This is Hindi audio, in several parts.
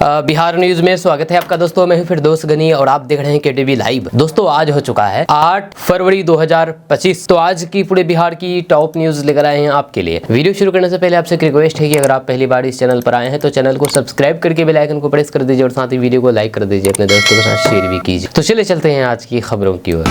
बिहार न्यूज में स्वागत है आपका दोस्तों। मैं हूं फिरदौस गनी और आप देख रहे हैं केटीवी लाइव। दोस्तों आज हो चुका है 8 फरवरी 2025। तो आज की पूरे बिहार की टॉप न्यूज लेकर आए हैं आपके लिए। वीडियो शुरू करने से पहले आपसे एक रिक्वेस्ट है कि अगर आप पहली बार इस चैनल पर आए हैं तो चैनल को सब्सक्राइब करके बेल आइकन को प्रेस कर दीजिए और साथ ही वीडियो को लाइक कर दीजिए, अपने दोस्तों के साथ शेयर भी कीजिए। तो चलिए चलते हैं आज की खबरों की ओर।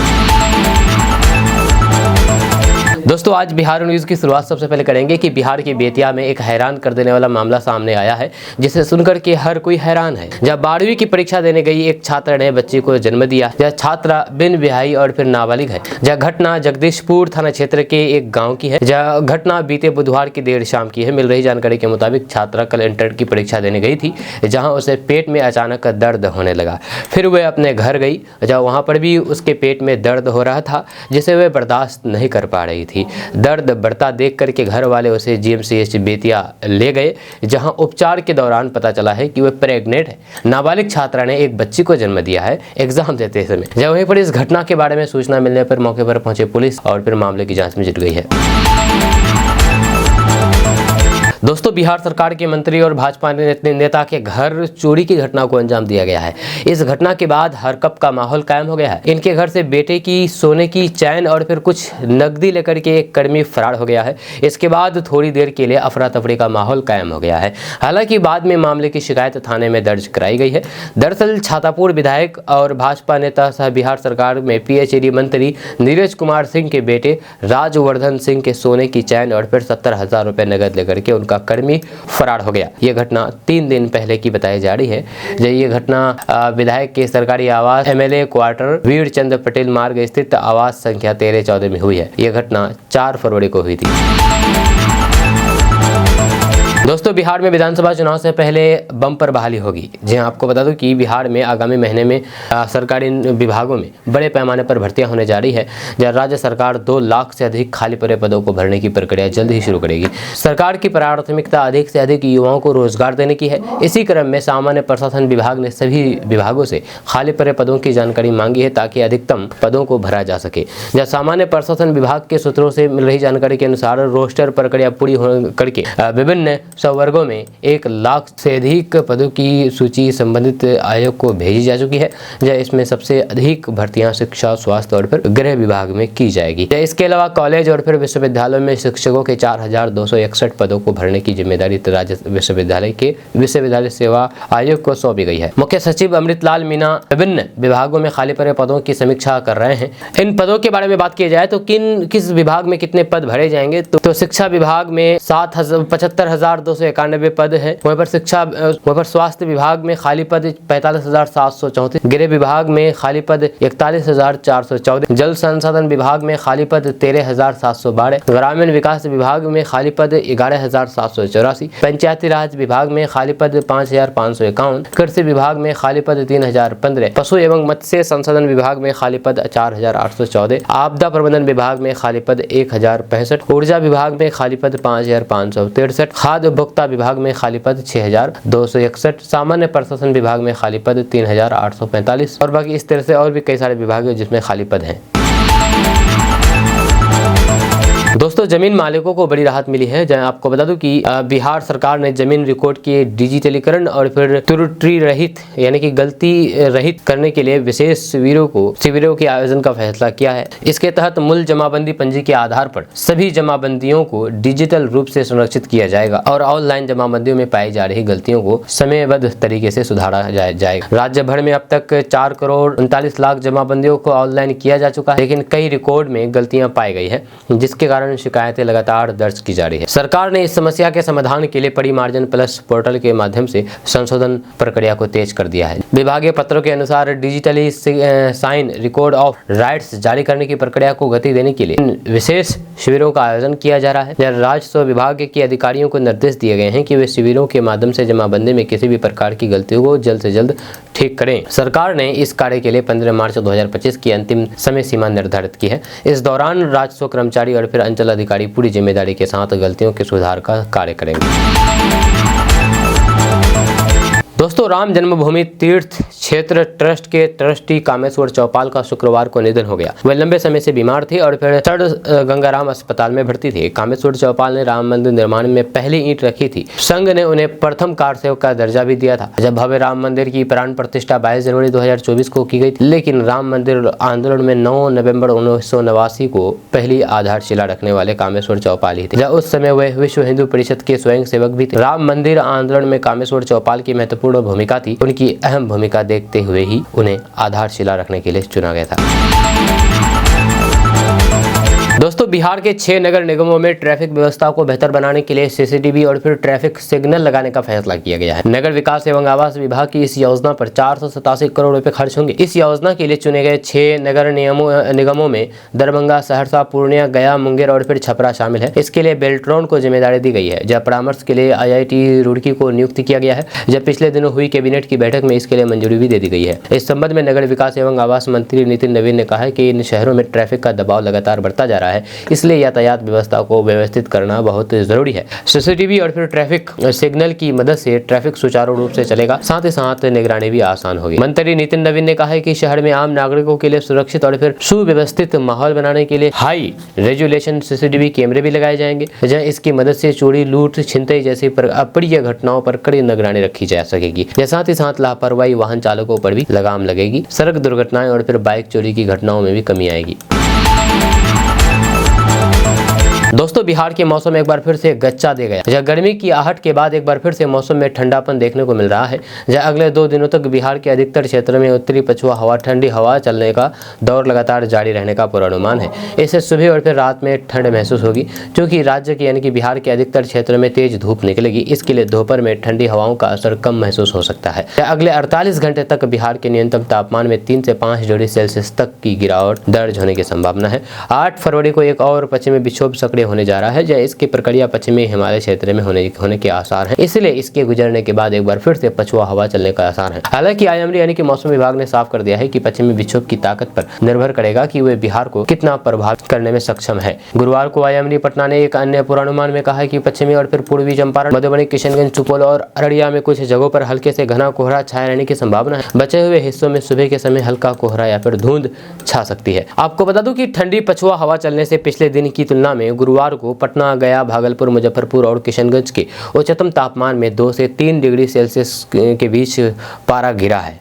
दोस्तों आज बिहार न्यूज़ की शुरुआत सबसे पहले करेंगे कि बिहार के बेतिया में एक हैरान कर देने वाला मामला सामने आया है, जिसे सुनकर के हर कोई हैरान है। जब 12वीं की परीक्षा देने गई एक छात्रा ने बच्चे को जन्म दिया। यह छात्रा बिन ब्याही और फिर नाबालिग है। यह घटना जगदीशपुर थाना क्षेत्र के एक गाँव की है। यह घटना बीते बुधवार की देर शाम की है। मिल रही जानकारी के मुताबिक छात्रा कल इंटर की परीक्षा देने गई थी, जहाँ उसे पेट में अचानक दर्द होने लगा। फिर वह अपने घर गई, जहाँ वहाँ पर भी उसके पेट में दर्द हो रहा था, जिसे वह बर्दाश्त नहीं कर पा रही थी। दर्द बढ़ता देख करके घर वाले उसे जीएमसीएच बेतिया ले गए, जहां उपचार के दौरान पता चला है कि वह प्रेग्नेंट है। नाबालिग छात्रा ने एक बच्ची को जन्म दिया है एग्जाम देते समय। जब वहीं पर इस घटना के बारे में सूचना मिलने पर मौके पर पहुंचे पुलिस और फिर मामले की जांच में जुट गई है। दोस्तों बिहार सरकार के मंत्री और भाजपा नेता के घर चोरी की घटना को अंजाम दिया गया है। इस घटना के बाद हरकंप का माहौल कायम हो गया है। इनके घर से बेटे की सोने की चैन और फिर कुछ नकदी लेकर के एक कर्मी फरार हो गया है। इसके बाद थोड़ी देर के लिए अफरा तफरी का माहौल कायम हो गया है। हालांकि बाद में मामले की शिकायत थाने में दर्ज कराई गई है। दरअसल छातापुर विधायक और भाजपा नेता सह बिहार सरकार में पीएचईडी मंत्री नीरज कुमार सिंह के बेटे राजवर्धन सिंह के सोने की चैन और फिर 70,000 रुपए नकद लेकर के का कर्मी फरार हो गया। यह घटना 3 दिन पहले की बताई जा रही है। ये घटना विधायक के सरकारी आवास एमएलए क्वार्टर वीर चंद्र पटेल मार्ग स्थित आवास संख्या 13-14 में हुई है। यह घटना 4 फरवरी को हुई थी। दोस्तों बिहार में विधानसभा चुनाव से पहले बम्पर बहाली होगी। जी हाँ, आपको बता दूं कि बिहार में आगामी महीने में सरकारी विभागों में बड़े पैमाने पर भर्तियां होने जा रही है। जहाँ राज्य सरकार 2 लाख से अधिक खाली पड़े पदों को भरने की प्रक्रिया जल्द ही शुरू करेगी। सरकार की प्राथमिकता अधिक से अधिक युवाओं को रोजगार देने की है। इसी क्रम में सामान्य प्रशासन विभाग ने सभी विभागों से खाली पड़े पदों की जानकारी मांगी है, ताकि अधिकतम पदों को भरा जा सके। जहाँ सामान्य प्रशासन विभाग के सूत्रों से मिल रही जानकारी के अनुसार रोस्टर प्रक्रिया पूरी करके विभिन्न वर्गों में 1 लाख से अधिक पदों की सूची संबंधित आयोग को भेजी जा चुकी है। जहाँ इसमें सबसे अधिक भर्तियां शिक्षा, स्वास्थ्य और फिर गृह विभाग में की जाएगी। इसके अलावा कॉलेज और फिर विश्वविद्यालयों में शिक्षकों के 4,261 पदों को भरने की जिम्मेदारी राज्य विश्वविद्यालय के विश्वविद्यालय सेवा आयोग को सौंपी गई है। मुख्य सचिव अमृतलाल मीणा विभिन्न विभागों में खाली पड़े पदों की समीक्षा कर रहे हैं। इन पदों के बारे में बात की जाए तो किस विभाग में कितने पद भरे जाएंगे, तो शिक्षा विभाग में 75,291 पद है। वहीं पर स्वास्थ्य विभाग में खाली पद 45,734, गृह विभाग में खाली पद 41,414, जल संसाधन विभाग में खाली पद 13,712, ग्रामीण विकास विभाग में खाली पद 11,784, पंचायती राज विभाग में खाली पद 5,551, कृषि विभाग में खाली पद 3,015, पशु एवं मत्स्य संसाधन विभाग में खाली पद 4,814, आपदा प्रबंधन विभाग में खाली पद 1,065, ऊर्जा विभाग में खाली पद 5,563, खाद्य उपभोक्ता विभाग में खाली पद 6,261, सामान्य प्रशासन विभाग में खाली पद 3,845 और बाकी इस तरह से और भी कई सारे विभाग हैं जिसमें खाली पद हैं। दोस्तों जमीन मालिकों को बड़ी राहत मिली है। जहां आपको बता दूं कि बिहार सरकार ने जमीन रिकॉर्ड के डिजिटलीकरण और फिर त्रुटि रहित यानी कि गलती रहित करने के लिए विशेष शिविरों के आयोजन का फैसला किया है। इसके तहत मूल जमाबंदी पंजी के आधार पर सभी जमाबंदियों को डिजिटल रूप से संरक्षित किया जाएगा और ऑनलाइन जमाबंदियों में पाई जा रही गलतियों को समयबद्ध तरीके से सुधारा जाएगा। राज्य भर में अब तक 4 करोड़ 39 लाख जमाबंदियों को ऑनलाइन किया जा चुका है, लेकिन कई रिकॉर्ड में गलतियां पाई गई है, जिसके कारण शिकायतें लगातार दर्ज की जा रही है। सरकार ने इस समस्या के समाधान के लिए पड़ी मार्जिन प्लस पोर्टल के माध्यम से संशोधन प्रक्रिया को तेज कर दिया है। विभागीय पत्रों के अनुसार digitally sign record of rights जारी करने की प्रक्रिया को गति देने के लिए विशेष शिविरों का आयोजन किया जा रहा है। राजस्व विभाग के अधिकारियों को निर्देश दिए गए हैं कि वे शिविरों के माध्यम से जमाबंदी में किसी भी प्रकार की गलतियों को जल्द से जल्द ठीक करें। सरकार ने इस कार्य के लिए 15 मार्च 2025 की अंतिम समय सीमा निर्धारित की है। इस दौरान राजस्व कर्मचारी और फिर अंचल अधिकारी पूरी जिम्मेदारी के साथ गलतियों के सुधार का कार्य करेंगे। दोस्तों राम जन्मभूमि तीर्थ क्षेत्र ट्रस्ट के ट्रस्टी कामेश्वर चौपाल का शुक्रवार को निधन हो गया। वह लंबे समय से बीमार थे और फिर सड़ गंगाराम अस्पताल में भर्ती थे। कामेश्वर चौपाल ने राम मंदिर निर्माण में पहली ईंट रखी थी। संघ ने उन्हें प्रथम कारसेवक का दर्जा भी दिया था। जब भव्य राम मंदिर की प्राण प्रतिष्ठा 22 जनवरी 2024 को की गई थी, लेकिन राम मंदिर आंदोलन में 9 नवंबर 1989 को पहली आधारशिला रखने वाले कामेश्वर चौपाल ही थे। जब उस समय वे विश्व हिंदू परिषद के स्वयं सेवक भी थे। राम मंदिर आंदोलन में कामेश्वर चौपाल की महत्वपूर्ण भूमिका थी। उनकी अहम भूमिका देखते हुए ही उन्हें आधारशिला रखने के लिए चुना गया था। दोस्तों, बिहार के 6 नगर निगमों में ट्रैफिक व्यवस्था को बेहतर बनाने के लिए सीसीटीवी और फिर ट्रैफिक सिग्नल लगाने का फैसला किया गया है। नगर विकास एवं आवास विभाग की इस योजना पर 487 करोड़ रुपए खर्च होंगे। इस योजना के लिए चुने गए 6 नगर निगमों में दरभंगा, सहरसा, पूर्णिया, गया, मुंगेर और फिर छपरा शामिल है। इसके लिए बेल्ट्रॉन को जिम्मेदारी दी गई है। जब परामर्श के लिए IIT रुड़की को नियुक्त किया गया है। जब पिछले दिनों हुई कैबिनेट की बैठक में इसके लिए मंजूरी भी दे दी गई है। इस संबंध में नगर विकास एवं आवास मंत्री नितिन नवीन ने कहा है कि इन शहरों में ट्रैफिक का दबाव लगातार बढ़ता जा रहा है, इसलिए यातायात व्यवस्था को व्यवस्थित करना बहुत जरूरी है। सीसीटीवी और फिर ट्रैफिक सिग्नल की मदद से ट्रैफिक सुचारू रूप से चलेगा, साथ ही साथ निगरानी भी आसान होगी। मंत्री नितिन नवीन ने कहा है कि शहर में आम नागरिकों के लिए सुरक्षित और फिर सुव्यवस्थित माहौल बनाने के लिए हाई रेजोल्यूशन सीसीटीवी कैमरे भी लगाए जाएंगे, जहां इसकी मदद से चोरी, लूट, छिनतई जैसी अप्रिय घटनाओं पर कड़ी निगरानी रखी जा सकेगी। साथ ही साथ लापरवाही वाहन चालकों पर भी लगाम लगेगी। सड़क दुर्घटनाएं और फिर बाइक चोरी की घटनाओं में भी कमी आएगी। दोस्तों, बिहार के मौसम एक बार फिर से गच्चा दे गया। जहाँ गर्मी की आहट के बाद एक बार फिर से मौसम में ठंडापन देखने को मिल रहा है। जहाँ अगले 2 दिनों तक बिहार के अधिकतर क्षेत्र में उत्तरी पछुआ हवा, ठंडी हवा चलने का दौर लगातार जारी रहने का पूर्वानुमान है। इससे सुबह और फिर रात में ठंड महसूस होगी, क्योंकि राज्य के यानी कि बिहार के अधिकतर क्षेत्र में तेज धूप निकलेगी। इसके लिए दोपहर में ठंडी हवाओं का असर कम महसूस हो सकता है। अगले 48 घंटे तक बिहार के न्यूनतम तापमान में 3 से 5 डिग्री सेल्सियस तक की गिरावट दर्ज होने की संभावना है। 8 फरवरी को एक और पश्चिमी विक्षोभ सक्रिय होने जा रहा है, जहाँ इसकी प्रक्रिया पश्चिमी हिमालय क्षेत्र में होने के आसार हैं। इसलिए इसके गुजरने के बाद एक बार फिर से पछुआ हवा चलने का आसार है। हालांकि IMD यानी कि मौसम विभाग ने साफ कर दिया है कि पश्चिमी विक्षोभ की ताकत पर निर्भर करेगा कि वे बिहार को कितना प्रभावित करने में सक्षम है। गुरुवार को IMD पटना ने एक अन्य पूर्वानुमान में कहा है कि पश्चिमी और फिर पूर्वी चंपारण, मधुबनी, किशनगंज, सुपौल और अररिया में कुछ जगहों पर हल्के से घना कोहरा छाए रहने की संभावना है। बचे हुए हिस्सों में सुबह के समय हल्का कोहरा या फिर धुंध छा सकती है। आपको बता दूं कि ठंडी पछुआ हवा चलने से पिछले दिन की तुलना में गुरुवार को पटना, गया, भागलपुर, मुजफ्फरपुर और किशनगंज के उच्चतम तापमान में 2 से 3 डिग्री सेल्सियस के बीच पारा गिरा है।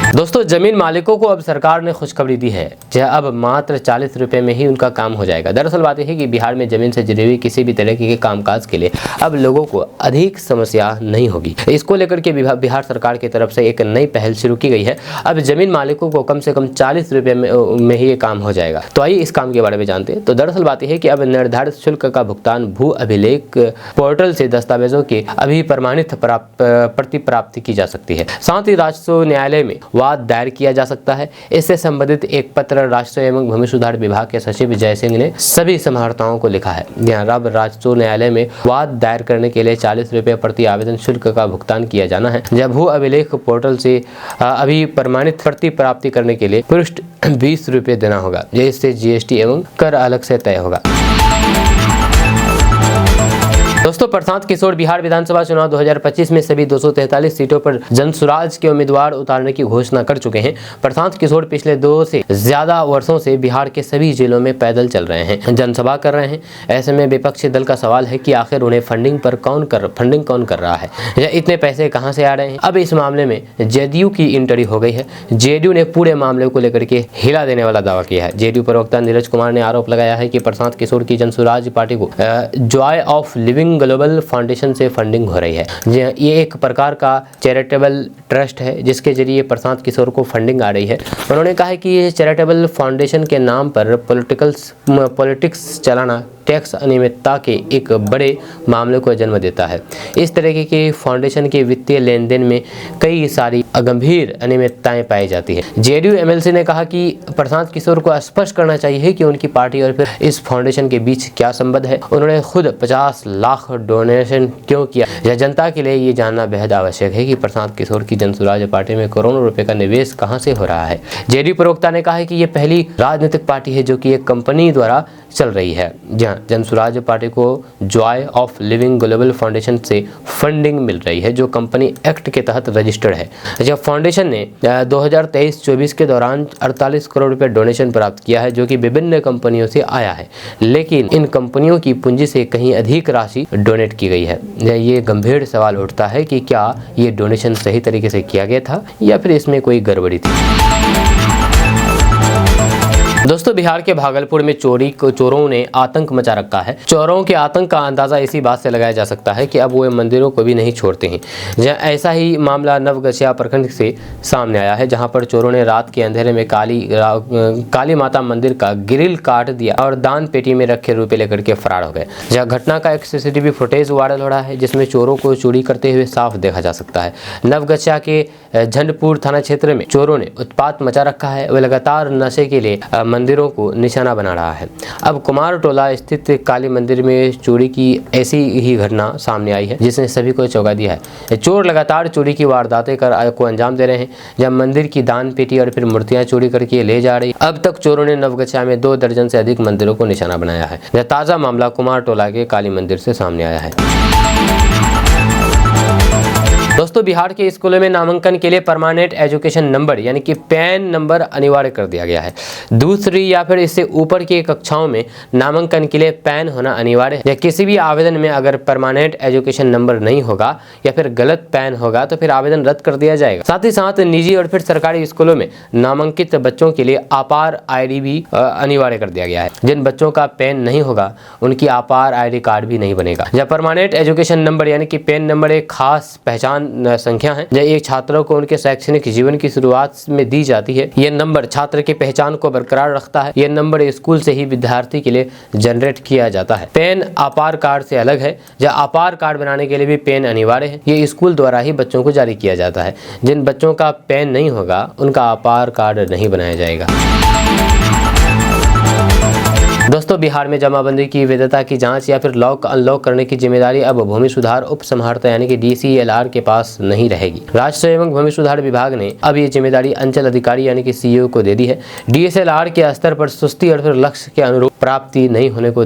दोस्तों, जमीन मालिकों को अब सरकार ने खुशखबरी दी है, जहां अब मात्र 40 रुपए में ही उनका काम हो जाएगा। दरअसल बात यह है कि बिहार में जमीन से जुड़ी हुई किसी भी तरह के कामकाज के लिए अब लोगों को अधिक समस्या नहीं होगी। इसको लेकर के बिहार सरकार की तरफ से एक नई पहल शुरू की गई है। अब जमीन मालिकों को कम से कम 40 रुपए में ही ये काम हो जाएगा। तो आइए इस काम के बारे में जानते हैं। तो दरअसल बात यह है कि अब निर्धारित शुल्क का भुगतान भू अभिलेख पोर्टल से दस्तावेजों की अभी प्रमाणित प्रति प्राप्ति की जा सकती है। साथ ही राजस्व न्यायालय में वाद दायर किया जा सकता है। इससे संबंधित एक पत्र राजस्व एवं भूमि सुधार विभाग के सचिव जय सिंह ने सभी समाहर्ताओं को लिखा है। अब राजस्व न्यायालय में वाद दायर करने के लिए 40 रुपए प्रति आवेदन शुल्क का भुगतान किया जाना है। जब भू अभिलेख पोर्टल से अभी प्रमाणित प्रति प्राप्ति करने के लिए पृष्ठ 20 रुपए देना होगा, जिससे GST एवं कर अलग से तय होगा। दोस्तों, प्रशांत किशोर बिहार विधानसभा चुनाव 2025 में सभी 243 सीटों पर जनसुराज के उम्मीदवार उतारने की घोषणा कर चुके हैं। प्रशांत किशोर पिछले 2 से ज्यादा वर्षों से बिहार के सभी जिलों में पैदल चल रहे हैं, जनसभा कर रहे हैं। ऐसे में विपक्षी दल का सवाल है कि आखिर उन्हें फंडिंग कौन कर रहा है, या इतने पैसे कहां से आ रहे हैं। अब इस मामले में JDU की एंट्री हो गई है। JDU ने पूरे मामले को लेकर के हिला देने वाला दावा किया है। JDU प्रवक्ता नीरज कुमार ने आरोप लगाया है कि प्रशांत किशोर की जनसुराज पार्टी को Joy of living global foundation से फंडिंग हो रही है। ये एक प्रकार का चैरिटेबल ट्रस्ट है, जिसके जरिए प्रशांत किशोर को फंडिंग आ रही है। उन्होंने कहा है कि ये चैरिटेबल फाउंडेशन के नाम पर पॉलिटिक्स चलाना टैक्स अनियमितता के एक बड़े मामले को जन्म देता है। इस तरह के फाउंडेशन के वित्तीय लेन देन में कई सारी गंभीर अनियमितताएं पाई जाती है। JDU MLC ने कहा कि प्रशांत किशोर को स्पष्ट करना चाहिए कि उनकी पार्टी और फिर इस फाउंडेशन के बीच क्या संबंध है। उन्होंने खुद 50 लाख डोनेशन क्यों किया, यह जनता के लिए ये जानना बेहद आवश्यक है कि प्रशांत किशोर की जनसुराज पार्टी में करोड़ों रुपए का निवेश कहां से हो रहा है। JDU प्रवक्ता ने कहा है कि ये पहली राजनीतिक पार्टी है जो कि एक कंपनी द्वारा चल रही है। जहाँ जन स्वराज पार्टी को Joy of living global foundation से फंडिंग मिल रही है, जो कंपनी एक्ट के तहत रजिस्टर्ड है। जब फाउंडेशन ने 2023-24 के दौरान 48 करोड़ रुपए डोनेशन प्राप्त किया है, जो कि विभिन्न कंपनियों से आया है, लेकिन इन कंपनियों की पूंजी से कहीं अधिक राशि डोनेट की गई है। ये गंभीर सवाल उठता है कि क्या ये डोनेशन सही तरीके से किया गया था या फिर इसमें कोई गड़बड़ी थी। दोस्तों, बिहार के भागलपुर में चोरों ने आतंक मचा रखा है। चोरों के आतंक का अंदाजा इसी बात से लगाया जा सकता है कि अब वो मंदिरों को भी नहीं छोड़ते हैं। जहाँ ऐसा ही मामला नवगछिया प्रखंड से सामने आया है, जहां पर चोरों ने रात के अंधेरे में काली माता मंदिर का ग्रिल काट दिया और दान पेटी में रखे रुपए लेकर के फरार हो गए। जहाँ घटना का एक CCTV फुटेज वायरल हो रहा है, जिसमें चोरों को चोरी करते हुए साफ देखा जा सकता है। नवगछिया के झंडपुर थाना क्षेत्र में चोरों ने उत्पात मचा रखा है। वे लगातार नशे के लिए मंदिरों को निशाना बना रहा है। अब कुमार टोला स्थित काली मंदिर में चोरी की ऐसी ही घटना सामने आई है, जिसने सभी को चौंका दिया है। चोर लगातार चोरी की वारदातें को अंजाम दे रहे हैं। जब मंदिर की दान पेटी और फिर मूर्तियां चोरी करके ले जा रही। अब तक चोरों ने नवगछिया में 2 दर्जन से अधिक मंदिरों को निशाना बनाया है। यह ताजा मामला कुमार टोला के काली मंदिर से सामने आया है। दोस्तों, बिहार के स्कूलों में नामांकन के लिए परमानेंट एजुकेशन नंबर यानी कि पैन नंबर अनिवार्य कर दिया गया है। दूसरी या फिर इससे ऊपर की कक्षाओं में नामांकन के लिए पैन होना अनिवार्य है। या किसी भी आवेदन में अगर परमानेंट एजुकेशन नंबर नहीं होगा या फिर गलत पैन होगा तो फिर आवेदन रद्द कर दिया जाएगा। साथ ही साथ निजी और फिर सरकारी स्कूलों में नामांकित बच्चों के लिए आपार ID भी अनिवार्य कर दिया गया है। जिन बच्चों का पैन नहीं होगा उनकी आपार ID कार्ड भी नहीं बनेगा। जब परमानेंट एजुकेशन नंबर यानी कि पैन नंबर एक खास पहचान संख्या है, जब एक छात्रों को उनके शैक्षणिक जीवन की शुरुआत में दी जाती है। यह नंबर छात्र की पहचान को बरकरार रखता है। यह नंबर स्कूल से ही विद्यार्थी के लिए जनरेट किया जाता है। पैन आपार कार्ड से अलग है। जब आपार कार्ड बनाने के लिए भी पैन अनिवार्य है। ये स्कूल द्वारा ही बच्चों को जारी किया जाता है। जिन बच्चों का पैन नहीं होगा उनका आपार कार्ड नहीं बनाया जाएगा। दोस्तों, बिहार में जमाबंदी की वैधता की जांच या फिर लॉक अनलॉक करने की जिम्मेदारी अब भूमि सुधार उप समाहर्ता यानी कि DCLR के पास नहीं रहेगी। राजस्व एवं भूमि सुधार विभाग ने अब ये जिम्मेदारी अंचल अधिकारी यानी कि CO को दे दी है। DSLR के स्तर पर सुस्ती और फिर लक्ष्य के अनुरूप प्राप्ति नहीं होने को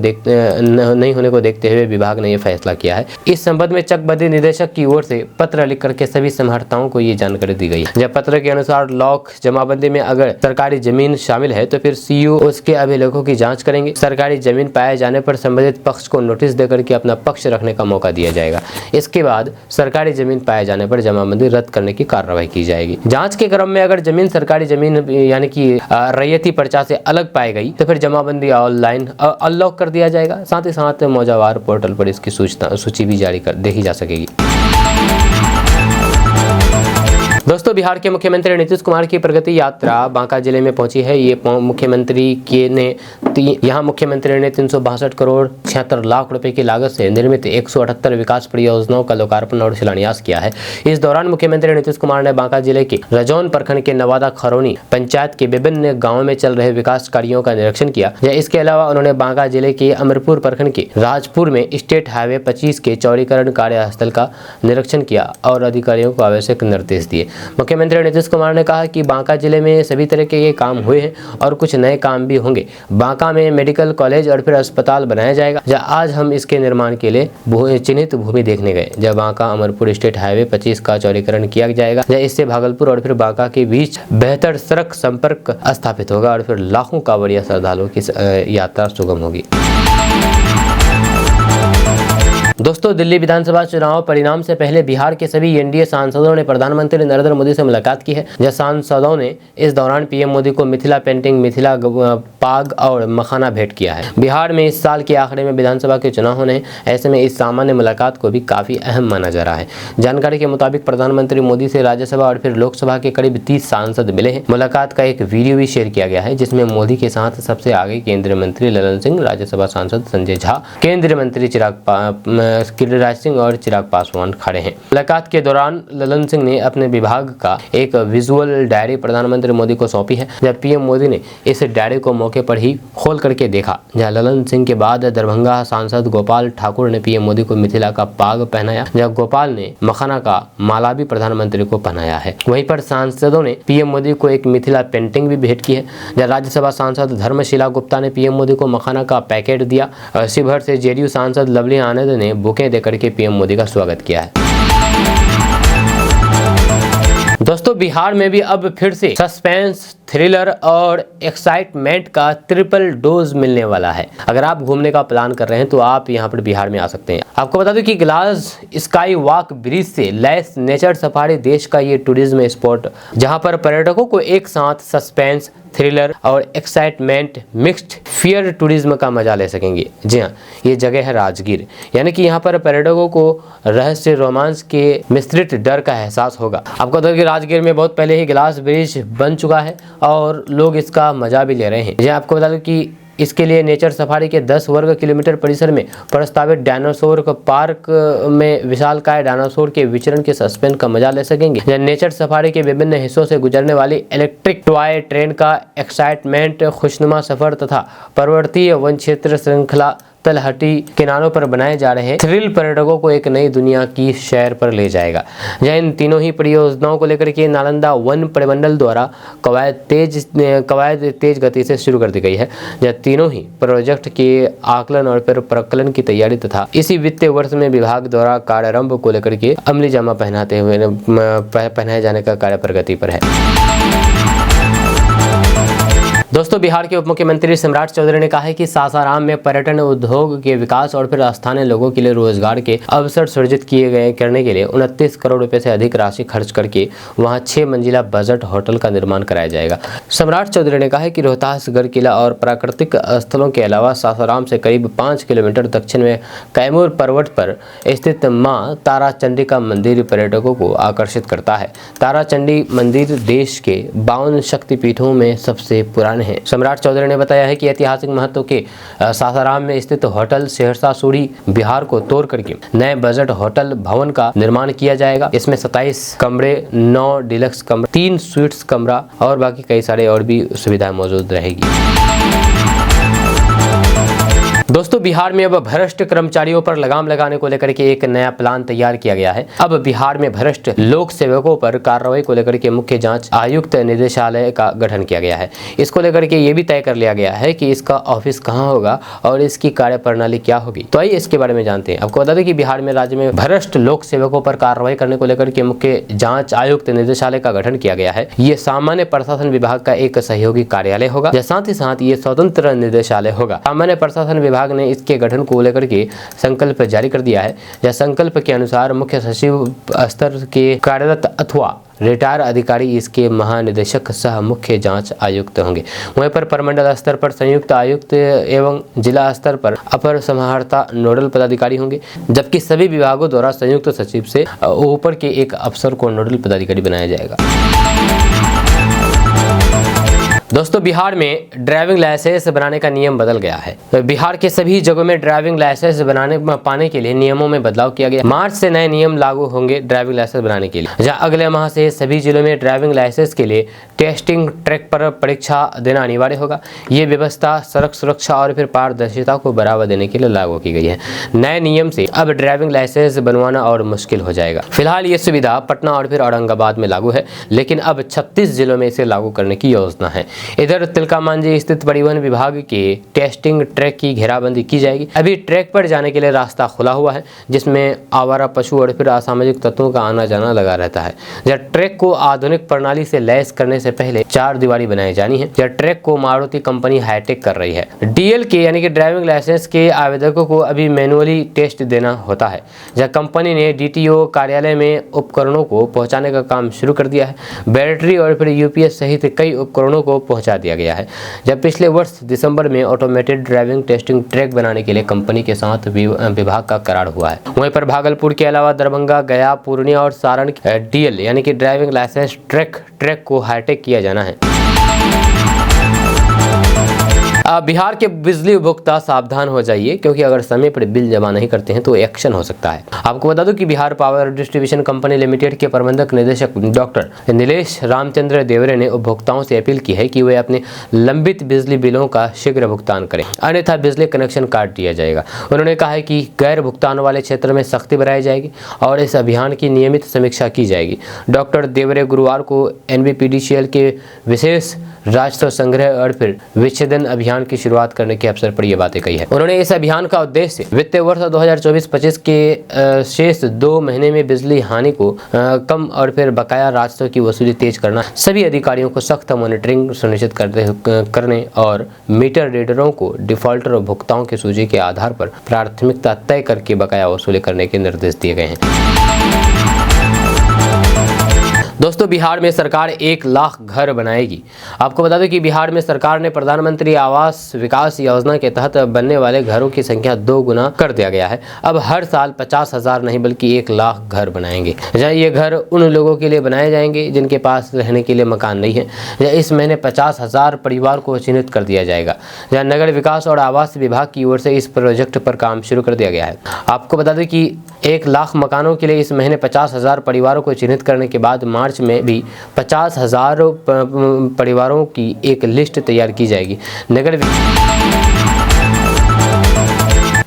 देखते हुए विभाग ने यह फैसला किया है। इस संबंध में चकबंदी निदेशक की ओर से पत्र लिख करके सभी समाहर्ताओं को ये जानकारी दी गई है। जब पत्र के अनुसार लॉक जमाबंदी में अगर सरकारी जमीन शामिल है तो फिर CO उसके अभिलेखों की जाँच करेंगे। सरकारी जमीन पाए जाने पर संबंधित पक्ष को नोटिस देकर के अपना पक्ष रखने का मौका दिया जाएगा। इसके बाद सरकारी जमीन पाए जाने पर जमाबंदी रद्द करने की कार्रवाई की जाएगी। जांच के क्रम में अगर जमीन सरकारी जमीन यानी कि रैयती पर्चा से अलग पाई गई तो फिर जमाबंदी ऑनलाइन अनलॉक कर दिया जाएगा। साथ ही साथ मौजावार पोर्टल पर इसकी सूची भी जारी कर देखी जा सकेगी। दोस्तों, बिहार के मुख्यमंत्री नीतीश कुमार की प्रगति यात्रा बांका जिले में पहुंची है। ये मुख्यमंत्री ने 362 करोड़ 76 लाख रुपए की लागत से निर्मित 178 विकास परियोजनाओं का लोकार्पण और शिलान्यास किया है। इस दौरान मुख्यमंत्री नीतीश कुमार ने बांका जिले के रजौन प्रखंड के नवादा खरौनी पंचायत के विभिन्न गाँवों में चल रहे विकास कार्यों का निरीक्षण किया। इसके अलावा उन्होंने बांका जिले के अमरपुर प्रखंड के राजपुर में स्टेट हाईवे 25 के चौड़ीकरण कार्यस्थल का निरीक्षण किया और अधिकारियों को आवश्यक निर्देश दिए। मुख्यमंत्री नीतीश कुमार ने कहा कि बांका जिले में सभी तरह के काम हुए हैं और कुछ नए काम भी होंगे। बांका में मेडिकल कॉलेज और फिर अस्पताल बनाया जाएगा। जब आज हम इसके निर्माण के लिए चिन्हित भूमि देखने गए। जब बांका अमरपुर स्टेट हाईवे 25 का चौड़ीकरण किया जाएगा, इससे भागलपुर और फिर बांका के बीच बेहतर सड़क संपर्क स्थापित होगा और फिर लाखों कांवड़िया श्रद्धालुओं की यात्रा सुगम होगी। दोस्तों, दिल्ली विधानसभा चुनाव परिणाम से पहले बिहार के सभी NDA सांसदों ने प्रधानमंत्री नरेंद्र मोदी से मुलाकात की है। जब सांसदों ने इस दौरान PM मोदी को मिथिला पेंटिंग, मिथिला पाग और मखाना भेंट किया है। बिहार में इस साल के आखिर में विधानसभा के चुनाव होने हैं। ऐसे में इस सामान्य मुलाकात को भी काफी अहम माना जा रहा है। जानकारी के मुताबिक प्रधानमंत्री मोदी से राज्यसभा और फिर लोकसभा के करीब 30 सांसद मिले हैं। मुलाकात का एक वीडियो भी शेयर किया गया है, जिसमें मोदी के साथ सबसे आगे केंद्रीय मंत्री ललन सिंह, राज्यसभा सांसद संजय झा, केंद्रीय मंत्री गिरिराज सिंह और चिराग पासवान खड़े हैं। मुलाकात के दौरान ललन सिंह ने अपने विभाग का एक विजुअल डायरी प्रधानमंत्री मोदी को सौंपी है। जब पीएम मोदी ने इस डायरी को मौके पर ही खोल करके देखा, जहां ललन सिंह के बाद दरभंगा सांसद गोपाल ठाकुर ने पीएम मोदी को मिथिला का पाग पहनाया, जहां गोपाल ने मखाना का माला भी प्रधानमंत्री को पहनाया है। वहीं पर सांसदों ने पीएम मोदी को एक मिथिला पेंटिंग भी भेंट की है। जहां राज्यसभा सांसद धर्मशिला गुप्ता ने पीएम मोदी को मखाना का पैकेट दिया। शिवहर से जेडीयू सांसद लवली आनंद ने बुकें देकर के पीएम मोदी का स्वागत किया है। दोस्तों, बिहार में भी अब फिर से सस्पेंस, थ्रिलर और एक्साइटमेंट का ट्रिपल डोज मिलने वाला है। अगर आप घूमने का प्लान कर रहे हैं तो आप यहां पर बिहार में आ सकते हैं। आपको बता दूं कि ग्लास स्काई वॉक ब्रिज से लैस नेचर सफारी देश का ये टूरिज्म स्पॉट, जहां पर पर्यटकों को एक साथ सस्पेंस, थ्रिलर और एक्साइटमेंट मिक्स्ड फियर टूरिज्म का मजा ले सकेंगे। जी हाँ, ये जगह है राजगीर, यानी कि यहाँ पर पर्यटकों को रहस्य, रोमांस के मिश्रित डर का एहसास होगा। आपको बता दें कि राजगीर में बहुत पहले ही ग्लास ब्रिज बन चुका है और लोग इसका मजा भी ले रहे हैं। जी, आपको बता दूं कि इसके लिए नेचर सफारी के 10 वर्ग किलोमीटर परिसर में प्रस्तावित डायनासोर पार्क में विशालकाय डायनासोर के विचरण के सस्पेंस का मजा ले सकेंगे। जहाँ नेचर सफारी के विभिन्न हिस्सों से गुजरने वाली इलेक्ट्रिक टॉय ट्रेन का एक्साइटमेंट, खुशनुमा सफर तथा पर्वतीय वन क्षेत्र श्रृंखला तलहटी किनारों पर बनाए जा रहे थ्रिल पर्यटकों को एक नई दुनिया की सैर पर ले जाएगा। जहाँ इन तीनों ही परियोजनाओं को लेकर के नालंदा वन परिमंडल द्वारा कवायद तेज गति से शुरू कर दी गई है। जहाँ तीनों ही प्रोजेक्ट के आकलन और फिर प्रकलन की तैयारी तथा इसी वित्तीय वर्ष में विभाग द्वारा कार्यारंभ को लेकर के अमली जामा पहनाए जाने का कार्य प्रगति पर है। दोस्तों, बिहार के उप मुख्यमंत्री सम्राट चौधरी ने कहा है कि सासाराम में पर्यटन उद्योग के विकास और फिर स्थानीय लोगों के लिए रोजगार के अवसर सृजित करने के लिए 29 करोड़ रुपए से अधिक राशि खर्च करके वहां 6 मंजिला बजट होटल का निर्माण कराया जाएगा। सम्राट चौधरी ने कहा है कि रोहतास गढ़ किला और प्राकृतिक स्थलों के अलावा सासाराम से करीब 5 किलोमीटर दक्षिण में कैमूर पर्वत पर स्थित मां तारा चंडी का मंदिर पर्यटकों को आकर्षित करता है। तारा चंडी मंदिर देश के 52 शक्तिपीठों में सबसे पुराने है। सम्राट चौधरी ने बताया है कि ऐतिहासिक महत्व के सासाराम में स्थित होटल सहरसा सूरी बिहार को तोड़ करके नए बजट होटल भवन का निर्माण किया जाएगा। इसमें 27 कमरे, 9 डिलक्स कमरे, 3 स्वीट्स कमरा और बाकी कई सारे और भी सुविधाएं मौजूद रहेगी। दोस्तों, बिहार में अब भ्रष्ट कर्मचारियों पर लगाम लगाने को लेकर के एक नया प्लान तैयार किया गया है। अब बिहार में भ्रष्ट लोक सेवकों पर कार्रवाई को लेकर के मुख्य जांच आयुक्त निदेशालय का गठन किया गया है। इसको लेकर के ये भी तय कर लिया गया है कि इसका ऑफिस कहां होगा और इसकी कार्यप्रणाली क्या होगी। तो आइए इसके बारे में जानते हैं। आपको बता दें कि बिहार में राज्य में भ्रष्ट लोक सेवकों पर कार्रवाई करने को लेकर के मुख्य जाँच आयुक्त निदेशालय का गठन किया गया है। ये सामान्य प्रशासन विभाग का एक सहयोगी कार्यालय होगा, साथ ही साथ ये स्वतंत्र निदेशालय होगा। सामान्य प्रशासन विभाग ने इसके गठन को लेकर के संकल्प जारी कर दिया है। यह संकल्प के अनुसार मुख्य सचिव स्तर के कार्यरत अथवा रिटायर अधिकारी इसके महानिदेशक सह मुख्य जांच आयुक्त होंगे। वहीं पर प्रमंडल स्तर पर संयुक्त आयुक्त एवं जिला स्तर पर अपर समाहर्ता नोडल पदाधिकारी होंगे, जबकि सभी विभागों द्वारा संयुक्त सचिव से ऊपर के एक अफसर को नोडल पदाधिकारी बनाया जाएगा। दोस्तों, बिहार में ड्राइविंग लाइसेंस बनाने का नियम बदल गया है। बिहार के सभी जगहों में ड्राइविंग लाइसेंस पाने के लिए नियमों में बदलाव किया गया। मार्च से नए नियम लागू होंगे ड्राइविंग लाइसेंस बनाने के लिए। जहां अगले माह से सभी जिलों में ड्राइविंग लाइसेंस के लिए टेस्टिंग ट्रैक पर परीक्षा देना अनिवार्य होगा। ये व्यवस्था सड़क सुरक्षा और फिर पारदर्शिता को बढ़ावा देने के लिए लागू की गई है। नए नियम से अब ड्राइविंग लाइसेंस बनवाना और मुश्किल हो जाएगा। फिलहाल ये सुविधा पटना और फिर औरंगाबाद में लागू है, लेकिन अब 36 जिलों में इसे लागू करने की योजना है। इधर तिलकामांझी स्थित परिवहन विभाग के टेस्टिंग ट्रैक की घेराबंदी की जाएगी। अभी ट्रैक पर जाने के लिए रास्ता खुला हुआ है, जिसमें आवारा पशु और फिर असामाजिक तत्वों का आना जाना लगा रहता है। जब ट्रैक को आधुनिक प्रणाली से लैस करने से पहले 4 दीवारी बनाई जानी है। जब ट्रैक को मारुति कंपनी हाईटेक कर रही है। डीएल के यानी कि ड्राइविंग लाइसेंस के आवेदकों को अभी मैनुअली टेस्ट देना होता है। जब कंपनी ने डीटीओ कार्यालय में उपकरणों को पहुंचाने का काम शुरू कर दिया है। बैटरी और फिर यूपीएस सहित कई उपकरणों को पहुंचा दिया गया है। जब पिछले वर्ष दिसंबर में ऑटोमेटेड ड्राइविंग टेस्टिंग ट्रैक बनाने के लिए कंपनी के साथ विभाग का करार हुआ है। वहीं पर भागलपुर के अलावा दरभंगा, गया, पूर्णिया और सारण डीएल यानी कि ड्राइविंग लाइसेंस ट्रैक को हाईटेक किया जाना है। बिहार के बिजली उपभोक्ता सावधान हो जाइए, क्योंकि अगर समय पर बिल जमा नहीं करते हैं तो एक्शन हो सकता है। आपको बता दूं कि Bihar power distribution company limited के प्रबंधक निदेशक डॉक्टर नीलेश रामचंद्र देवरे ने उपभोक्ताओं से अपील की है कि वे अपने लंबित बिजली बिलों का शीघ्र भुगतान करें, अन्यथा बिजली कनेक्शन काट दिया जाएगा। उन्होंने कहा है कि गैर भुगतान वाले क्षेत्र में सख्ती बढ़ाई जाएगी और इस अभियान की नियमित समीक्षा की जाएगी। डॉक्टर देवरे गुरुवार को NBPDCL के विशेष राजस्व संग्रह और फिर विच्छेदन अभियान की शुरुआत करने के अवसर पर यह बातें कही है। उन्होंने इस अभियान का उद्देश्य वित्तीय वर्ष 2024-25 के शेष 2 महीने में बिजली हानि को कम और फिर बकाया राजस्व की वसूली तेज करना, सभी अधिकारियों को सख्त मॉनिटरिंग सुनिश्चित करने और मीटर रीडरों को डिफॉल्टर उपभोक्ताओं की सूची के आधार पर प्राथमिकता तय करके बकाया वसूली करने के निर्देश दिए गए हैं। दोस्तों, बिहार में सरकार 1 लाख घर बनाएगी। आपको बता दें कि बिहार में सरकार ने प्रधानमंत्री आवास विकास योजना के तहत बनने वाले घरों की संख्या 2 गुना कर दिया गया है। अब हर साल 50,000 नहीं बल्कि 1 लाख घर बनाएंगे। जहाँ ये घर उन लोगों के लिए बनाए जाएंगे जिनके पास रहने के लिए मकान नहीं है। जहाँ इस महीने 50,000 परिवार को चिन्हित कर दिया जाएगा। जहाँ नगर विकास और आवास विभाग की ओर से इस प्रोजेक्ट पर काम शुरू कर दिया गया है। आपको बता दें कि 1 लाख मकानों के लिए इस महीने 50,000 परिवारों को चिन्हित करने के बाद मार्च में भी 50,000 परिवारों की एक लिस्ट तैयार की जाएगी।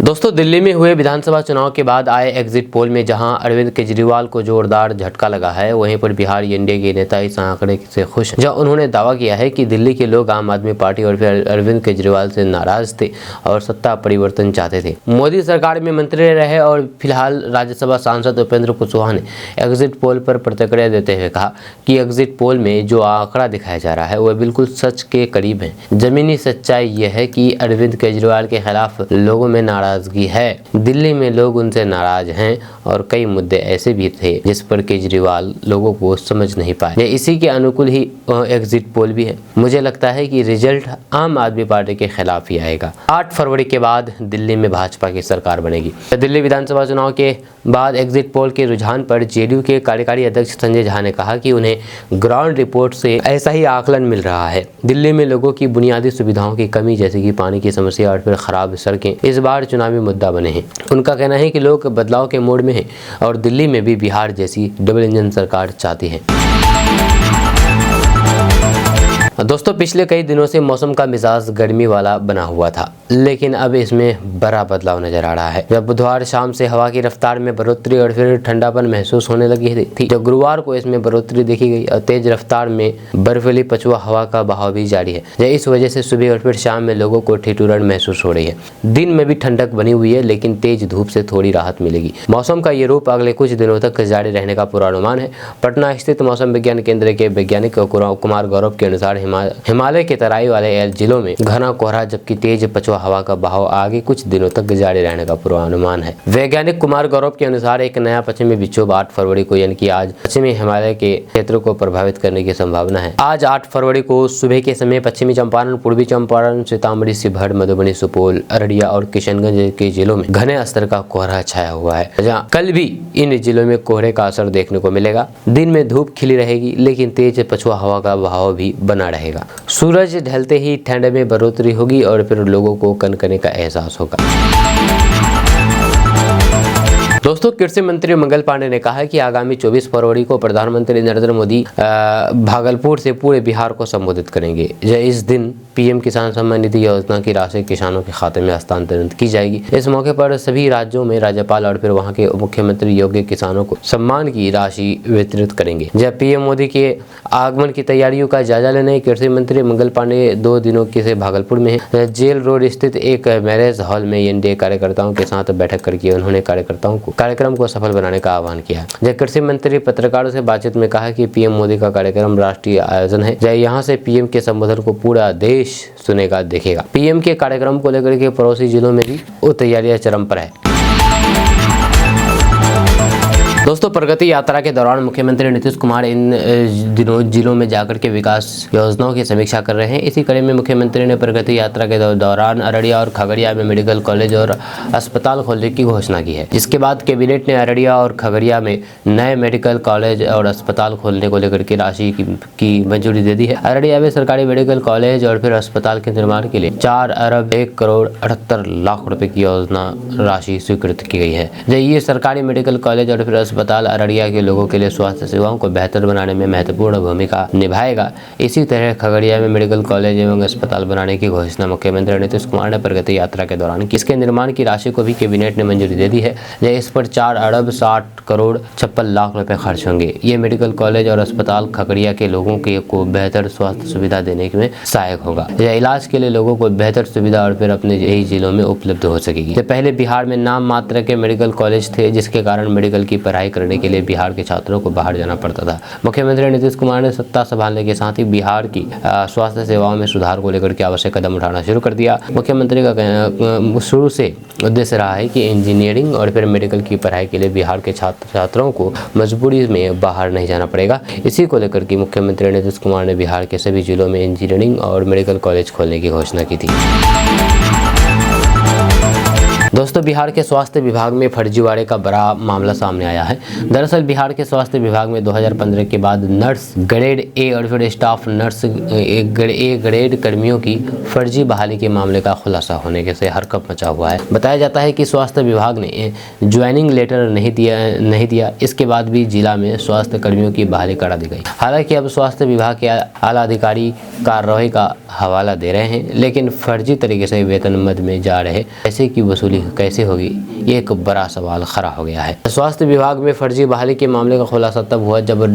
दोस्तों, दिल्ली में हुए विधानसभा चुनाव के बाद आए एग्जिट पोल में जहां अरविंद केजरीवाल को जोरदार झटका लगा है, वहीं पर बिहार एनडीए के नेता इस आंकड़े से खुश हैं, जहां उन्होंने दावा किया है कि दिल्ली के लोग आम आदमी पार्टी और फिर अरविंद केजरीवाल से नाराज थे और सत्ता परिवर्तन चाहते थे। मोदी सरकार में मंत्री रहे और फिलहाल राज्यसभा सांसद उपेंद्र कुशवाहा ने एग्जिट पोल पर प्रतिक्रिया देते हुए कहा कि एग्जिट पोल में जो आंकड़ा दिखाया जा रहा है वह बिल्कुल सच के करीब है। जमीनी सच्चाई यह है कि अरविंद केजरीवाल के खिलाफ लोगों में नाराजगी है। दिल्ली में लोग उनसे नाराज हैं और कई मुद्दे ऐसे भी थे जिस पर केजरीवाल लोगों को समझ नहीं पाए। इसी के अनुकूल ही एग्जिट पोल भी है। मुझे लगता है कि रिजल्ट आम आदमी पार्टी के खिलाफ ही आएगा। 8 फरवरी के बाद दिल्ली में भाजपा की सरकार बनेगी। दिल्ली विधानसभा चुनाव के बाद एग्जिट पोल के रुझान पर जेडीयू के कार्यकारी अध्यक्ष संजय झा ने कहा कि उन्हें ग्राउंड रिपोर्ट से ऐसा ही आकलन मिल रहा है। दिल्ली में लोगों की बुनियादी सुविधाओं की कमी जैसे कि पानी की समस्या और फिर खराब सड़कें इस बार चुनावी मुद्दा बने हैं। उनका कहना है कि लोग बदलाव के मोड में हैं और दिल्ली में भी बिहार जैसी डबल इंजन सरकार चाहती है। दोस्तों, पिछले कई दिनों से मौसम का मिजाज गर्मी वाला बना हुआ था, लेकिन अब इसमें बड़ा बदलाव नजर आ रहा है। जब बुधवार शाम से हवा की रफ्तार में बढ़ोतरी और फिर ठंडापन महसूस होने लगी थी, जब गुरुवार को इसमें बढ़ोतरी देखी गई और तेज रफ्तार में बर्फीली पछुआ हवा का बहाव भी जारी है। इस वजह से सुबह और फिर शाम में लोगों को ठिठुरन महसूस हो रही है। दिन में भी ठंडक बनी हुई है, लेकिन तेज धूप से थोड़ी राहत मिलेगी। मौसम का ये रूप अगले कुछ दिनों तक जारी रहने का पूर्वानुमान है। पटना स्थित मौसम विज्ञान केंद्र के वैज्ञानिक कुमार गौरव के अनुसार हिमालय के तराई वाले जिलों में घना कोहरा जबकि तेज पछुआ हवा का बहाव आगे कुछ दिनों तक जारी रहने का पूर्वानुमान है। वैज्ञानिक कुमार गौरव के अनुसार एक नया पश्चिमी विक्षोभ 8 फरवरी को यानी कि आज पश्चिमी हिमालय के क्षेत्र को प्रभावित करने की संभावना है। आज 8 फरवरी को सुबह के समय पश्चिमी चंपारण, पूर्वी चंपारण, सीतामढ़ी, शिवहर, मधुबनी, सुपौल, अररिया और किशनगंज के जिलों में घने स्तर का कोहरा छाया हुआ है। जहाँ कल भी इन जिलों में कोहरे का असर देखने को मिलेगा। दिन में धूप खिली रहेगी, लेकिन तेज पछुआ हवा का बहाव भी बना रहेगा। सूरज ढलते ही ठंड में बढ़ोतरी होगी और फिर लोगों को कनकने का एहसास होगा। दोस्तों, कृषि मंत्री मंगल पांडे ने कहा है कि आगामी 24 फरवरी को प्रधानमंत्री नरेंद्र मोदी भागलपुर से पूरे बिहार को संबोधित करेंगे। इस दिन पीएम किसान सम्मान निधि योजना की राशि किसानों के खाते में हस्तांतरित की जाएगी। इस मौके पर सभी राज्यों में राज्यपाल और फिर वहां के मुख्यमंत्री योग्य किसानों को सम्मान की राशि वितरित करेंगे। जब पीएम मोदी के आगमन की तैयारियों का जायजा लेने कृषि मंत्री मंगल पांडे 2 दिनों के भागलपुर में जेल रोड स्थित एक मैरिज हॉल में एनडीए कार्यकर्ताओं के साथ बैठक करके उन्होंने कार्यकर्ताओं को कार्यक्रम को सफल बनाने का आह्वान किया। जब कृषि मंत्री पत्रकारों से बातचीत में कहा कि पीएम मोदी का कार्यक्रम राष्ट्रीय आयोजन है। जब यहाँ से पीएम के संबोधन को पूरा देश सुनेगा देखेगा। पीएम के कार्यक्रम को लेकर के पड़ोसी जिलों में भी तैयारियां चरम पर है। दोस्तों, प्रगति यात्रा के दौरान मुख्यमंत्री नीतीश कुमार इन दिनों जिलों में जाकर के विकास योजनाओं की समीक्षा कर रहे हैं। इसी कड़ी में मुख्यमंत्री ने प्रगति यात्रा के दौरान अररिया और खगड़िया में मेडिकल कॉलेज और अस्पताल खोलने की घोषणा की है। इसके बाद कैबिनेट ने अररिया और खगड़िया में नए मेडिकल कॉलेज और अस्पताल खोलने को लेकर के राशि की मंजूरी दे दी है। अररिया में सरकारी मेडिकल कॉलेज और फिर अस्पताल के निर्माण के लिए 4 अरब 1 करोड़ 78 लाख रुपए की योजना राशि स्वीकृत की गई है। ये सरकारी मेडिकल कॉलेज और फिर अस्पताल अररिया के लोगों के लिए स्वास्थ्य सेवाओं को बेहतर बनाने में महत्वपूर्ण भूमिका निभाएगा। इसी तरह खगड़िया में मेडिकल कॉलेज एवं अस्पताल बनाने की घोषणा मुख्यमंत्री नीतीश कुमार ने प्रगति यात्रा के दौरान की। इसके निर्माण की राशि को भी कैबिनेट ने मंजूरी दे दी है। इस पर 4 अरब 60 करोड़ 56 लाख रुपए खर्च होंगे। ये मेडिकल कॉलेज और अस्पताल खगड़िया के लोगों को बेहतर स्वास्थ्य सुविधा देने में सहायक होगा। यह इलाज के लिए लोगों को बेहतर सुविधा और फिर अपने यही जिलों में उपलब्ध हो सकेगी। पहले बिहार में नाम मात्र के मेडिकल कॉलेज थे, जिसके कारण मेडिकल की पढ़ाई करने के लिए बिहार के छात्रों को बाहर जाना पड़ता था। मुख्यमंत्री नीतीश कुमार ने सत्ता संभालने के साथ ही बिहार की स्वास्थ्य सेवाओं में सुधार को लेकर के आवश्यक कदम उठाना शुरू कर दिया। मुख्यमंत्री का शुरू से उद्देश्य रहा है कि इंजीनियरिंग और फिर मेडिकल की पढ़ाई के लिए बिहार के छात्रों को मजबूरी में बाहर नहीं जाना पड़ेगा। इसी को लेकर के मुख्यमंत्री नीतीश कुमार ने बिहार के सभी जिलों में इंजीनियरिंग और मेडिकल कॉलेज खोलने की घोषणा की थी। दोस्तों, बिहार के स्वास्थ्य विभाग में फर्जीवाड़े का बड़ा मामला सामने आया है। दरअसल बिहार के स्वास्थ्य विभाग में 2015 के बाद नर्स ग्रेड ए और फिर स्टाफ नर्स ए ग्रेड कर्मियों की फर्जी बहाली के मामले का खुलासा होने के से हरकत मचा हुआ है। बताया जाता है कि स्वास्थ्य विभाग ने ज्वाइनिंग लेटर नहीं दिया। इसके बाद भी जिला में स्वास्थ्य कर्मियों की बहाली करा दी गई। हालांकि अब स्वास्थ्य विभाग के आला अधिकारी कार्रवाई का हवाला दे रहे हैं, लेकिन फर्जी तरीके से वेतन मद में जा रहे पैसे की वसूली कैसे होगी, ये एक बड़ा सवाल खड़ा हो गया है। स्वास्थ्य विभाग में फर्जी बहाली के मामले का खुलासा तब हुआ जब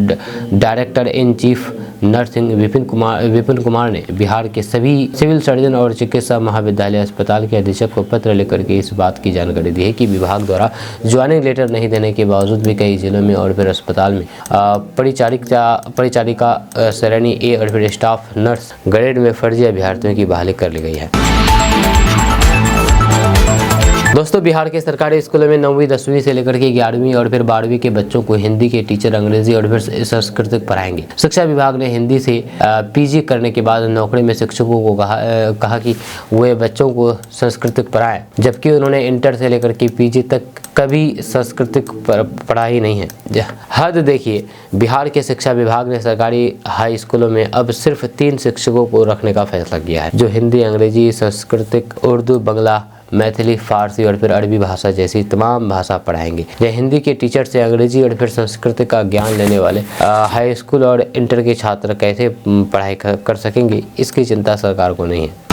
director in chief nursing Vipin Kumar ने बिहार के सभी सिविल सर्जन और चिकित्सा महाविद्यालय अस्पताल के अधीक्षक को पत्र लेकर के इस बात की जानकारी दी है कि विभाग द्वारा ज्वाइनिंग लेटर नहीं देने के बावजूद भी कई जिलों में और फिर अस्पताल में परिचारिका श्रेणी ए और फिर स्टाफ नर्स ग्रेड में फर्जी अभ्यर्थियों की बहाली कर ली गई है। दोस्तों, बिहार के सरकारी स्कूलों में 9वीं 10वीं से लेकर के 11वीं और फिर 12वीं के बच्चों को हिंदी के टीचर अंग्रेजी और फिर संस्कृत पढ़ाएंगे। शिक्षा विभाग ने हिंदी से पीजी करने के बाद नौकरी में शिक्षकों को कहा कि वे बच्चों को संस्कृत पढ़ाएं, जबकि उन्होंने इंटर से लेकर के पीजी तक कभी संस्कृत पढ़ा ही नहीं है। हद देखिए, बिहार के शिक्षा विभाग ने सरकारी हाई स्कूलों में अब सिर्फ 3 शिक्षकों को रखने का फैसला किया है, जो हिंदी, अंग्रेजी, संस्कृत, उर्दू, बांग्ला, मैथिली, फारसी और फिर अरबी भाषा जैसी तमाम भाषा पढ़ाएंगे। यह हिंदी के टीचर से अंग्रेजी और फिर संस्कृत का ज्ञान लेने वाले हाई स्कूल और इंटर के छात्र कैसे पढ़ाई कर सकेंगे, इसकी चिंता सरकार को नहीं है।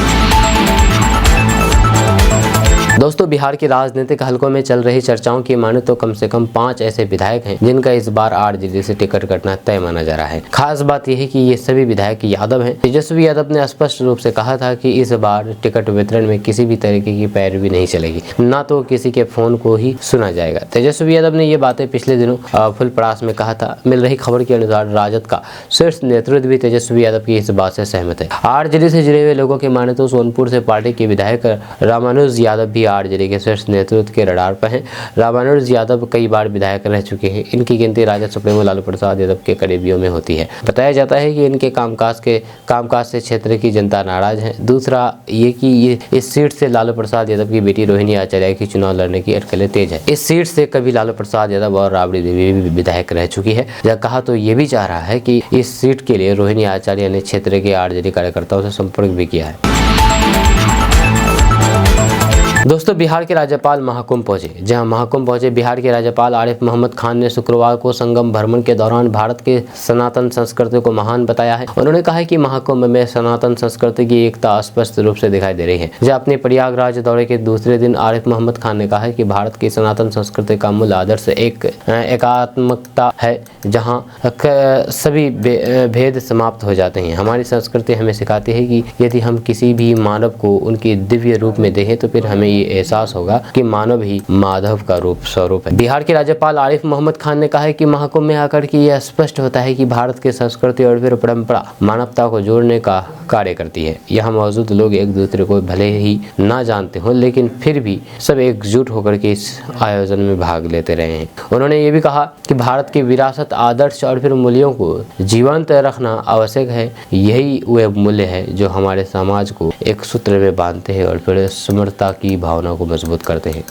दोस्तों, बिहार के राजनीतिक हलकों में चल रही चर्चाओं की माने तो कम से कम 5 ऐसे विधायक हैं जिनका इस बार आरजेडी से टिकट कटना तय माना जा रहा है। खास बात यह है कि ये सभी विधायक यादव हैं। तेजस्वी यादव ने स्पष्ट रूप से कहा था कि इस बार टिकट वितरण में किसी भी तरीके की पैरवी नहीं चलेगी, ना तो किसी के फोन को ही सुना जाएगा। तेजस्वी यादव ने ये बातें पिछले दिनों फुलपरास में कहा था। मिल रही खबर के अनुसार राजद का शीर्ष नेतृत्व भी तेजस्वी यादव की इस बात से सहमत है। आरजेडी से जुड़े हुए लोगों के माने तो सोनपुर से पार्टी के विधायक रामानुज यादव भी आरजेडी के शीर्ष नेतृत्व के रडार पर हैं। रामानुज यादव कई बार विधायक रह चुके हैं। इनकी गिनती राजद सुप्रीमो लालू प्रसाद यादव के करीबियों में होती है। बताया जाता है कि इनके कामकाज से क्षेत्र की जनता नाराज है। दूसरा ये कि ये इस सीट से लालू प्रसाद यादव की बेटी रोहिणी आचार्य की चुनाव लड़ने की अटकलें तेज है। इस सीट से कभी लालू प्रसाद यादव और राबड़ी देवी भी विधायक रह चुकी है। जब कहा तो ये भी चाह रहा है कि इस सीट के लिए रोहिणी आचार्य ने क्षेत्र के आरजेडी कार्यकर्ताओं से संपर्क भी किया है। दोस्तों, बिहार के राज्यपाल महाकुंभ पहुंचे। जहां महाकुंभ पहुंचे बिहार के राज्यपाल आरिफ मोहम्मद खान ने शुक्रवार को संगम भ्रमण के दौरान भारत के सनातन संस्कृति को महान बताया है। उन्होंने कहा कि महाकुंभ में सनातन संस्कृति की एकता स्पष्ट रूप से दिखाई दे रही है। जहां अपने प्रयागराज दौरे के दूसरे दिन आरिफ मोहम्मद खान ने कहा कि भारत की सनातन संस्कृति का मूल आदर्श एक एकात्मकता है, जहाँ सभी भेद समाप्त हो जाते हैं। हमारी संस्कृति हमें सिखाती है कि यदि हम किसी भी मानव को उनके दिव्य रूप में देखें तो फिर हमें ये एहसास होगा कि मानव ही माधव का स्वरूप है। बिहार के राज्यपाल आरिफ मोहम्मद खान ने कहा है कि महाकुंभ में आकर के यह स्पष्ट होता है कि भारत की संस्कृति और फिर परंपरा मानवता को जोड़ने का कार्य करती है। यहाँ मौजूद लोग एक दूसरे को भले ही ना जानते हों, लेकिन फिर भी सब एकजुट होकर के इस आयोजन में भाग लेते रहे हैं। उन्होंने ये भी कहा कि भारत की विरासत, आदर्श और फिर मूल्यों को जीवंत रखना आवश्यक है। यही वे मूल्य है जो हमारे समाज को एक सूत्र में बांधते हैं और फिर समरसता की भावना को मजबूत करते हैं।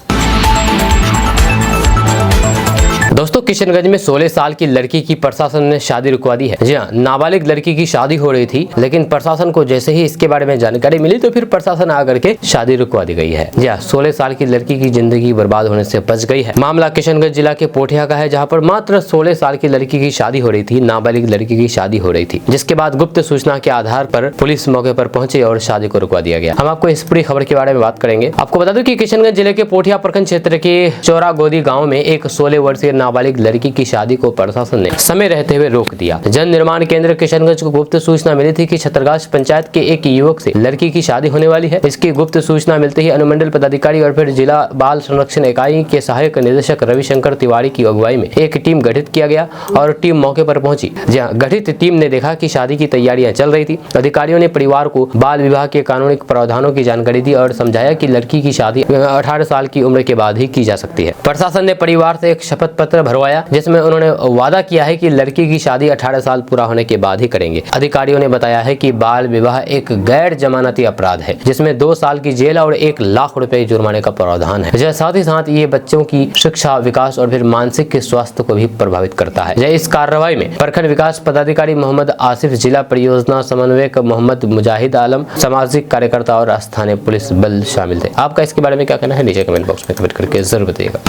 दोस्तों, किशनगंज में 16 साल की लड़की की प्रशासन ने शादी रुकवा दी है। जी हाँ, नाबालिग लड़की की शादी हो रही थी, लेकिन प्रशासन को जैसे ही इसके बारे में जानकारी मिली तो फिर प्रशासन आकर के शादी रुकवा दी गई है। जी हाँ, 16 साल की लड़की की जिंदगी बर्बाद होने से बच गई है। मामला किशनगंज जिला के पोठिया का है, जहाँ पर मात्र 16 साल की लड़की की शादी हो रही थी, नाबालिग लड़की की शादी हो रही थी, जिसके बाद गुप्त सूचना के आधार पर पुलिस मौके पर पहुंची और शादी को रुकवा दिया गया। हम आपको इस पूरी खबर के बारे में बात करेंगे। आपको बता दूं कि किशनगंज जिले के पोठिया प्रखंड क्षेत्र के चौरा गोदी गाँव में एक 16 वर्षीय नाबालिग लड़की की शादी को प्रशासन ने समय रहते हुए रोक दिया। जन निर्माण केंद्र किशनगंज को गुप्त सूचना मिली थी कि छतरगाछ पंचायत के एक युवक से लड़की की शादी होने वाली है। इसकी गुप्त सूचना मिलते ही अनुमंडल पदाधिकारी और फिर जिला बाल संरक्षण इकाई के सहायक निदेशक रविशंकर तिवारी की अगुवाई में एक टीम गठित किया गया और टीम मौके पर पहुंची। जहां गठित टीम ने देखा कि शादी की तैयारियां चल रही थी। अधिकारियों ने परिवार को बाल विवाह के कानूनी प्रावधानों की जानकारी दी और समझाया कि लड़की की शादी 18 साल की उम्र के बाद ही की जा सकती है। प्रशासन ने परिवार से एक शपथ पत्र भरवाया, जिसमें उन्होंने वादा किया है कि लड़की की शादी 18 साल पूरा होने के बाद ही करेंगे। अधिकारियों ने बताया है कि बाल विवाह एक गैर जमानती अपराध है, जिसमें 2 साल की जेल और 1 लाख रुपए जुर्माने का प्रावधान है। साथ ही साथ ये बच्चों की शिक्षा, विकास और फिर मानसिक स्वास्थ्य को भी प्रभावित करता है। इस कार्रवाई में प्रखंड विकास पदाधिकारी मोहम्मद आसिफ, जिला परियोजना समन्वयक मोहम्मद मुजाहिद आलम, सामाजिक कार्यकर्ता और स्थानीय पुलिस बल शामिल थे। आपका इसके बारे में क्या कहना है, नीचे कमेंट बॉक्स में कमेंट करके जरूर बताइएगा।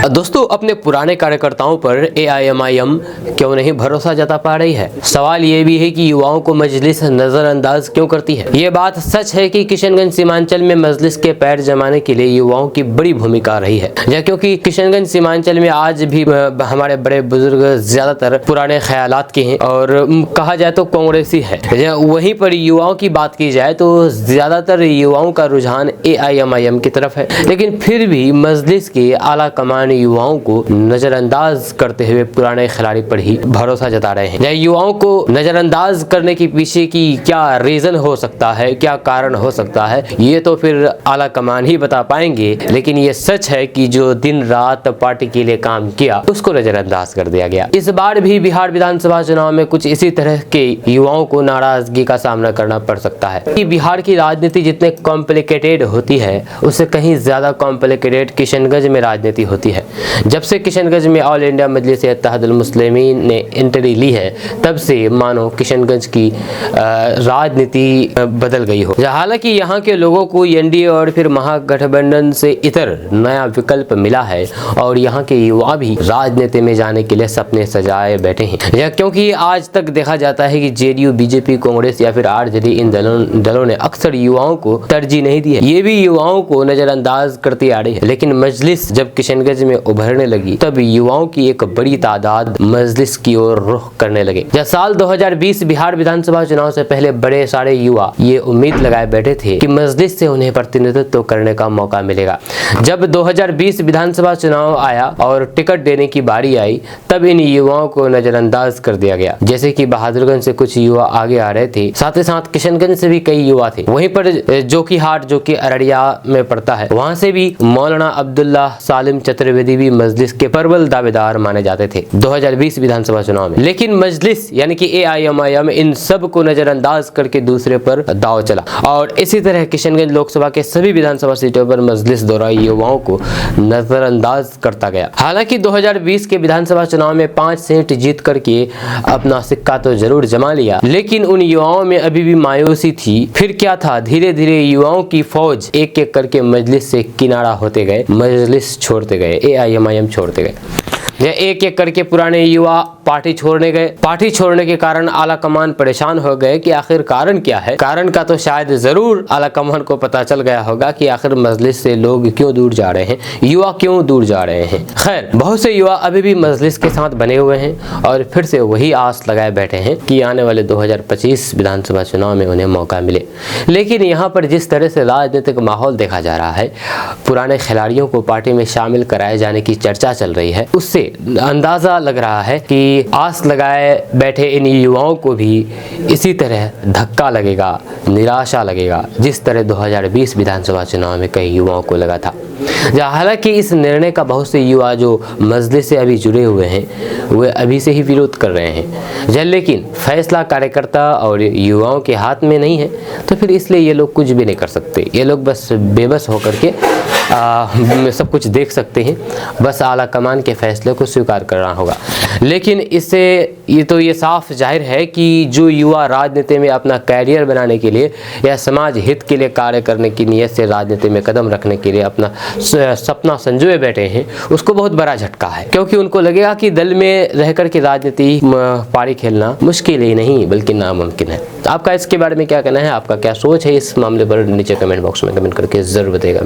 दोस्तों, अपने पुराने कार्यकर्ताओं पर AIMIM क्यों नहीं भरोसा जता पा रही है? सवाल ये भी है कि युवाओं को मजलिस नजरअंदाज क्यों करती है? ये बात सच है कि किशनगंज सीमांचल में मजलिस के पैर जमाने के लिए युवाओं की बड़ी भूमिका रही है, क्योंकि किशनगंज सीमांचल में आज भी हमारे बड़े बुजुर्ग ज्यादातर पुराने ख्यालात के हैं और कहा जाए तो कांग्रेसी है। वहीं पर युवाओं की बात की जाए तो ज्यादातर युवाओं का रुझान AIMIM की तरफ है, लेकिन फिर भी मजलिस के आला कमान युवाओं को नजरअंदाज करते हुए पुराने खिलाड़ी पर ही भरोसा जता रहे हैं। युवाओं को नजरअंदाज करने के पीछे की क्या रीजन हो सकता है, क्या कारण हो सकता है, ये तो फिर आला कमान ही बता पाएंगे। लेकिन ये सच है कि जो दिन रात पार्टी के लिए काम किया उसको नजरअंदाज कर दिया गया। इस बार भी बिहार विधानसभा चुनाव में कुछ इसी तरह के युवाओं को नाराजगी का सामना करना पड़ सकता है कि बिहार की राजनीति जितने कॉम्प्लिकेटेड होती है, उससे कहीं ज्यादा कॉम्प्लिकेटेड किशनगंज में राजनीति होती है। जब से किशनगंज में ऑल इंडिया मजलिस इत्तेहादुल मुस्लिमीन ने एंट्री ली है, तब से मानो किशनगंज की राजनीति बदल गई हो। हालांकि यहाँ के लोगों को NDA और फिर महागठबंधन से इतर नया विकल्प मिला है और यहाँ के युवा भी राजनीति में जाने के लिए सपने सजाए बैठे हैं। क्योंकि आज तक देखा जाता है कि JDU, BJP, कांग्रेस या फिर RJD इन दलों ने अक्सर युवाओं को तरजीह नहीं दी है। ये भी युवाओं को नजरअंदाज करती आ रही है। लेकिन मजलिस जब किशनगंज में उभरने लगी, तब युवाओं की एक बड़ी तादाद मजलिस की ओर रुख करने लगे। जब साल 2020 बिहार विधानसभा चुनाव से पहले बड़े सारे युवा ये उम्मीद लगाए बैठे थे कि मजलिस से उन्हें प्रतिनिधित्व करने का मौका मिलेगा। जब 2020 विधानसभा चुनाव आया और टिकट देने की बारी आई, तब इन युवाओं को नजरअंदाज कर दिया गया। जैसे कि बहादुरगंज से कुछ युवा आगे आ रहे थे, साथ ही साथ किशनगंज से भी कई युवा थे। वहीं पर जोकीहाट, जो कि अररिया में पड़ता है, वहां से भी मौलाना अब्दुल्ला सालिम चतुर्वेदी भी मजलिस के प्रबल दावेदार माने जाते थे 2020 विधानसभा चुनाव में। लेकिन मजलिस यानी कि AIMIM इन सब को नजरअंदाज करके दूसरे पर दाव चला और इसी तरह किशनगंज लोकसभा के सभी विधानसभा सीटों पर मजलिस द्वारा युवाओं को नजरअंदाज करता गया। हालांकि 2020 के विधानसभा चुनाव में 5 सीट जीत करके अपना सिक्का तो जरूर जमा लिया, लेकिन उन युवाओं में अभी भी मायूसी थी। फिर क्या था, धीरे धीरे युवाओं की फौज एक एक करके मजलिस से किनारा होते गए, मजलिस छोड़ते गए, AIMIM छोड़ते गए। एक एक करके पुराने युवा पार्टी छोड़ने गए। पार्टी छोड़ने के कारण आला कमान परेशान हो गए कि आखिर कारण क्या है। कारण का तो शायद जरूर आला कमान को पता चल गया होगा कि आखिर मजलिस से लोग क्यों दूर जा रहे हैं, युवा क्यों दूर जा रहे हैं। खैर, बहुत से युवा अभी भी मजलिस के साथ बने हुए हैं और फिर से वही आस लगाए बैठे हैं कि आने वाले 2025 विधानसभा चुनाव में उन्हें मौका मिले। लेकिन यहाँ पर जिस तरह से राजनीतिक माहौल देखा जा रहा है, पुराने खिलाड़ियों को पार्टी में शामिल कराए जाने की चर्चा चल रही है, उससे अंदाजा लग रहा है कि आस लगाए बैठे इन युवाओं को भी इसी तरह धक्का लगेगा, निराशा लगेगा, जिस तरह 2020 विधानसभा चुनाव में कई युवाओं को लगा था। हालांकि इस निर्णय का बहुत से युवा जो मजलिस से अभी जुड़े हुए हैं वे अभी से ही विरोध कर रहे हैं। लेकिन फैसला कार्यकर्ता और युवाओं के हाथ में नहीं है, तो फिर इसलिए ये लोग कुछ भी नहीं कर सकते। ये लोग बस बेबस होकर के सब कुछ देख सकते हैं, बस आला कमान के फैसले को स्वीकार करना होगा। लेकिन इससे ये साफ जाहिर है कि जो युवा राजनीति में अपना कैरियर बनाने के लिए या समाज हित के लिए कार्य करने की नीयत से राजनीति में कदम रखने के लिए अपना सपना संजोए बैठे हैं, उसको बहुत बड़ा झटका है, क्योंकि उनको लगेगा कि दल में रहकर के राजनीति पारी खेलना मुश्किल ही नहीं बल्कि नामुमकिन है। आपका इसके बारे में क्या कहना है, आपका क्या सोच है इस मामले पर नीचे कमेंट बॉक्स में कमेंट करके जरूर बताइएगा।